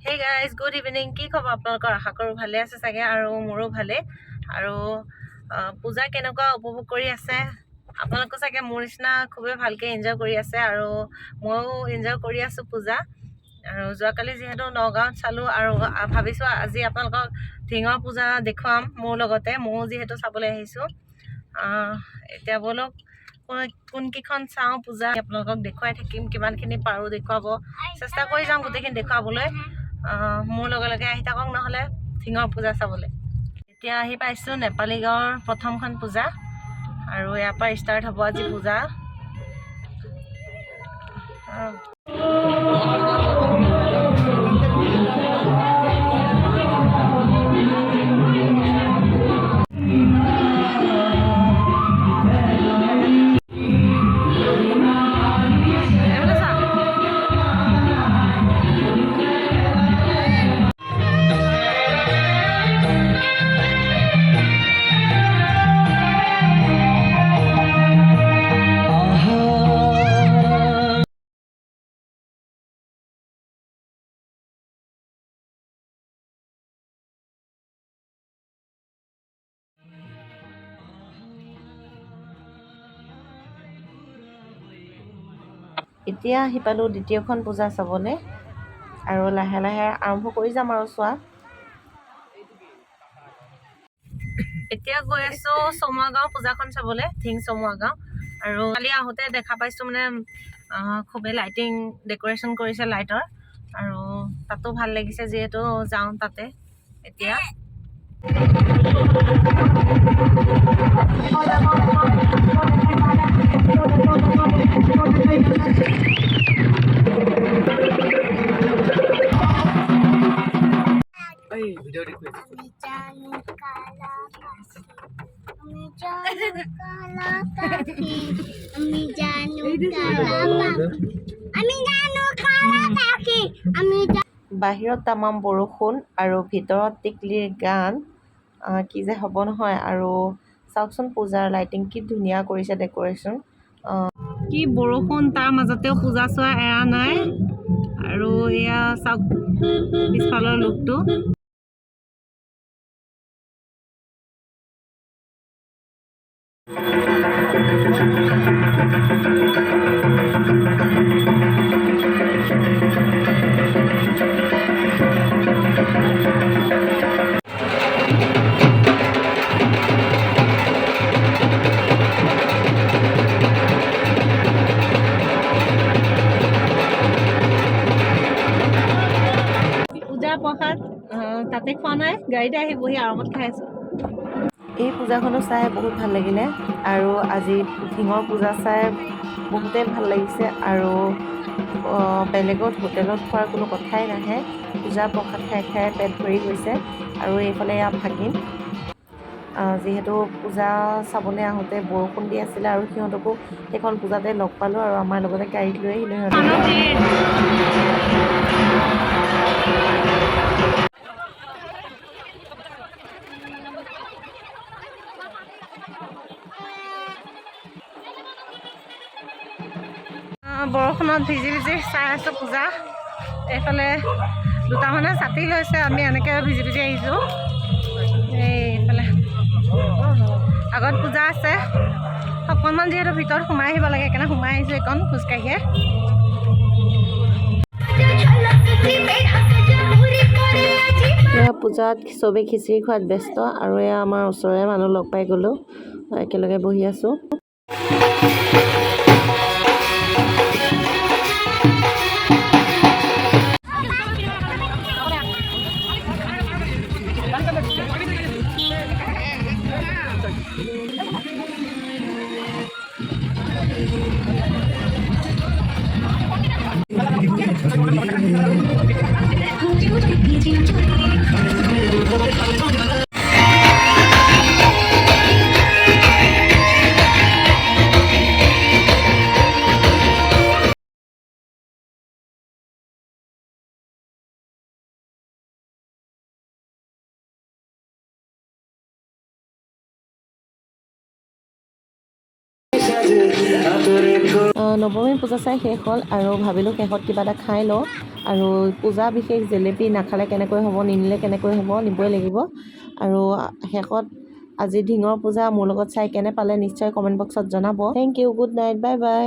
Hey guys, good evening. কি খবৰ আপোনালোকৰ? আশা কৰো ভালে আছে চাগে আৰু মোৰো ভালে। আৰু পূজা কেনেকুৱা উপভোগ কৰি আছে? আপোনালোকে চাগে মোৰ নিচিনা খুবেই ভালকে এনজয় কৰি আছে আৰু ময়ো এনজয় কৰি আছো পূজা। আৰু যোৱাকালি যিহেতু নগাঁৱত চালো আৰু ভাবিছো আজি আপোনালোকক ঢিঙৰ পূজা দেখুৱাম মোৰ লগতে। ময়ো যিহেতু চাবলৈ আহিছো। এতিয়া বলক কোন কিখন চাওঁ পূজা আপোনালোকক দেখুৱাই থাকিম, কিমানখিনি পাৰো দেখুৱাব চেষ্টা কৰি যাম গোটেইখিনি দেখুৱাবলৈ। মোৰ লগে লগে আহি থাকক নহ'লে ঢিঙৰ পূজা চাবলৈ। এতিয়া আহি পাইছোঁ নেপালী গাঁৱৰ প্ৰথমখন পূজা আৰু ইয়াৰ পৰা ষ্টাৰ্ট হ'ব আজি পূজা। এতিয়া আহি পালোঁ দ্বিতীয়খন পূজা চাবলৈ আৰু লাহে লাহে আৰম্ভ কৰি যাম আৰু চোৱা। এতিয়া গৈ আছোঁ চমুৱা গাঁও পূজাখন চাবলৈ, ঢিং চমুৱা গাঁও। আৰু কালি আহোঁতে দেখা পাইছোঁ মানে খুবেই লাইটিং ডেক'ৰেশ্যন কৰিছে লাইটৰ, আৰু তাতো ভাল লাগিছে যিহেতু যাওঁ তাতে এতিয়া। বাহিৰত তামাম বৰষুণ আৰু ভিতৰত টিকলিৰ গান, কি যে হ'ব নহয়। আৰু চাওকচোন পূজাৰ লাইটিং কি ধুনীয়া কৰিছে ডেক'ৰেশ্যন। কি বৰষুণ তাৰ মাজতেও পূজা চোৱা এৰা নাই। আৰু এয়া চাওক পিছফালৰ লুকটো। পূজাৰ প্ৰসাদ তাতে খোৱা নাই, গাড়ীতে আহি বহি আৰামত খাই আছোঁ। এই পূজাখনো চাই বহুত ভাল লাগিলে আৰু আজি ঢিঙৰ পূজা চাই বহুতেই ভাল লাগিছে। আৰু বেলেগত হোটেলত খোৱাৰ কোনো কথাই নাহে, পূজাৰ প্ৰসাদ খাই খাই পেট ভৰি গৈছে। আৰু এইফালে এয়া ভাগিন, যিহেতু পূজা চাবলৈ আহোঁতে বৰষুণ দি আছিলে আৰু সিহঁতকো সেইখন পূজাতে লগ পালোঁ আৰু আমাৰ লগতে গাড়ীত লৈ আহিলোঁ বৰষুণত ভিজি ভিজি চাই আছোঁ পূজা। এইফালে দুটামানে ছাতি লৈছে, আমি এনেকৈ ভিজি ভিজি আহিছোঁ। এইফালে আগত পূজা আছে, অকণমান যিহেতু ভিতৰত সোমাই আহিব লাগে সেইকাৰণে সোমাই আহিছোঁ এইকণ খোজকাঢ়িয়ে। এয়া পূজাত চবেই খিচিৰি খোৱাত ব্যস্ত আৰু এয়া আমাৰ ওচৰৰে মানুহ লগ পাই গ'লোঁ, একেলগে বহি আছোঁ। নৱমী পূজা চাই শেষ হ'ল আৰু ভাবিলোঁ শেষত কিবা এটা খাই লওঁ আৰু পূজা বিশেষ জেলেপি নাখালে কেনেকৈ হ'ব, নিনিলে কেনেকৈ হ'ব, নিবই লাগিব। আৰু শেষত আজি ঢিঙৰ পূজা মোৰ লগত চাই কেনে পালে নিশ্চয় কমেণ্ট বক্সত জনাব। Thank you, good night, bye by.